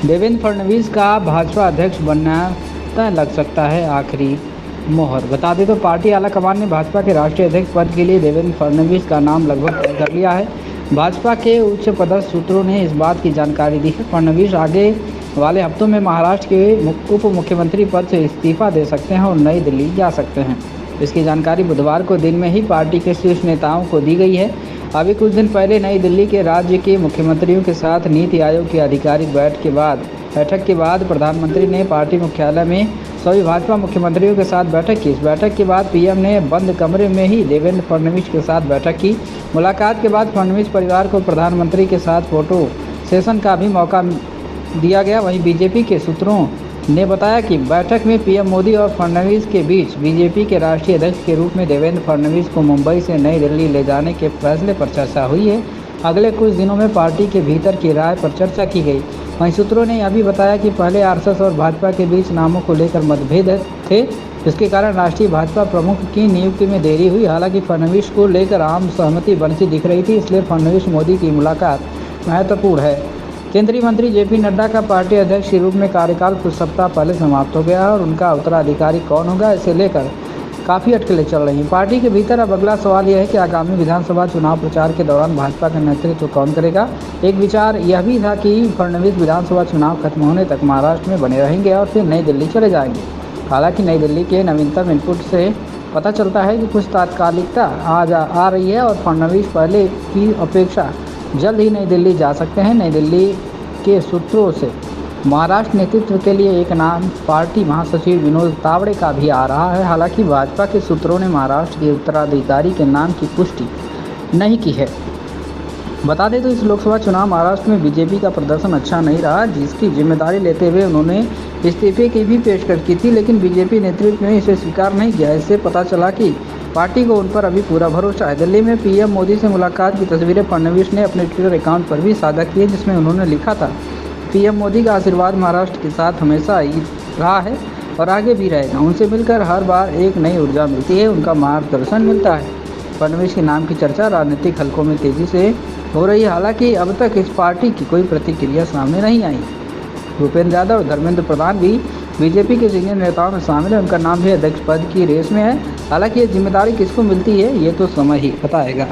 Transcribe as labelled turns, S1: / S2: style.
S1: देवेंद्र फडणवीस का भाजपा अध्यक्ष बनना तय लग सकता है आखिरी मोहर। बता दें तो पार्टी आलाकमान ने भाजपा के राष्ट्रीय अध्यक्ष पद के लिए देवेंद्र फडणवीस का नाम लगभग तय कर लिया है। भाजपा के उच्च पदस्थ सूत्रों ने इस बात की जानकारी दी है। फडणवीस आगे वाले हफ्तों में महाराष्ट्र के उप मुख्यमंत्री पद से इस्तीफा दे सकते हैं और नई दिल्ली जा सकते हैं। इसकी जानकारी बुधवार को दिन में ही पार्टी के शीर्ष नेताओं को दी गई है। अभी कुछ दिन पहले नई दिल्ली के राज्य के मुख्यमंत्रियों के साथ नीति आयोग की आधिकारिक बैठक के बाद प्रधानमंत्री ने पार्टी मुख्यालय में सभी भाजपा मुख्यमंत्रियों के साथ बैठक की। इस बैठक के बाद पीएम ने बंद कमरे में ही देवेंद्र फडणवीस के साथ बैठक की। मुलाकात के बाद फडणवीस परिवार को प्रधानमंत्री के साथ फोटो सेशन का भी मौका दिया गया। वहीं बीजेपी के सूत्रों ने बताया कि बैठक में पीएम मोदी और फडणवीस के बीच बीजेपी के राष्ट्रीय अध्यक्ष के रूप में देवेंद्र फडणवीस को मुंबई से नई दिल्ली ले जाने के फैसले पर चर्चा हुई है। अगले कुछ दिनों में पार्टी के भीतर की राय पर चर्चा की गई। वहीं सूत्रों ने यह भी बताया कि पहले आरएसएस और भाजपा के बीच नामों को लेकर मतभेद थे, जिसके कारण राष्ट्रीय भाजपा प्रमुख की नियुक्ति में देरी हुई। हालांकि फडणवीस को लेकर आम सहमति बनती दिख रही थी, इसलिए फडणवीस मोदी की मुलाकात महत्वपूर्ण है। केंद्रीय मंत्री जेपी नड्डा का पार्टी अध्यक्ष के रूप में कार्यकाल कुछ सप्ताह पहले समाप्त हो गया है और उनका उत्तराधिकारी कौन होगा, इसे लेकर काफ़ी अटकलें चल रही हैं। पार्टी के भीतर अब अगला सवाल यह है कि आगामी विधानसभा चुनाव प्रचार के दौरान भाजपा का नेतृत्व कौन करेगा। एक विचार यह भी था कि फडणवीस विधानसभा चुनाव खत्म होने तक महाराष्ट्र में बने रहेंगे और फिर नई दिल्ली चले जाएंगे। हालांकि नई दिल्ली के नवीनतम इनपुट से पता चलता है कि कुछ तात्कालिकता आ रही है और फडणवीस पहले की अपेक्षा जल्द ही नई दिल्ली जा सकते हैं। नई दिल्ली के सूत्रों से महाराष्ट्र नेतृत्व के लिए एक नाम पार्टी महासचिव विनोद तावड़े का भी आ रहा है। हालांकि भाजपा के सूत्रों ने महाराष्ट्र के उत्तराधिकारी के नाम की पुष्टि नहीं की है। बता दें तो इस लोकसभा चुनाव महाराष्ट्र में बीजेपी का प्रदर्शन अच्छा नहीं रहा, जिसकी जिम्मेदारी लेते हुए उन्होंने इस्तीफे की भी पेशकश की थी, लेकिन बीजेपी नेतृत्व ने इसे स्वीकार नहीं किया। इससे पता चला कि पार्टी को उन पर अभी पूरा भरोसा है। दिल्ली में पीएम मोदी से मुलाकात की तस्वीरें फडणवीस ने अपने ट्विटर अकाउंट पर भी साझा की है, जिसमें उन्होंने लिखा था, पीएम मोदी का आशीर्वाद महाराष्ट्र के साथ हमेशा ही रहा है और आगे भी रहेगा। उनसे मिलकर हर बार एक नई ऊर्जा मिलती है, उनका मार्गदर्शन मिलता है। फडणवीस के नाम की चर्चा राजनीतिक हलकों में तेजी से हो रही है। हालांकि अब तक इस पार्टी की कोई प्रतिक्रिया सामने नहीं आई। भूपेंद्र यादव और धर्मेंद्र प्रधान भी बीजेपी के सीनियर नेताओं में शामिल है। उनका नाम भी अध्यक्ष पद की रेस में है। हालांकि ये जिम्मेदारी किसको मिलती है, ये तो समय ही बताएगा।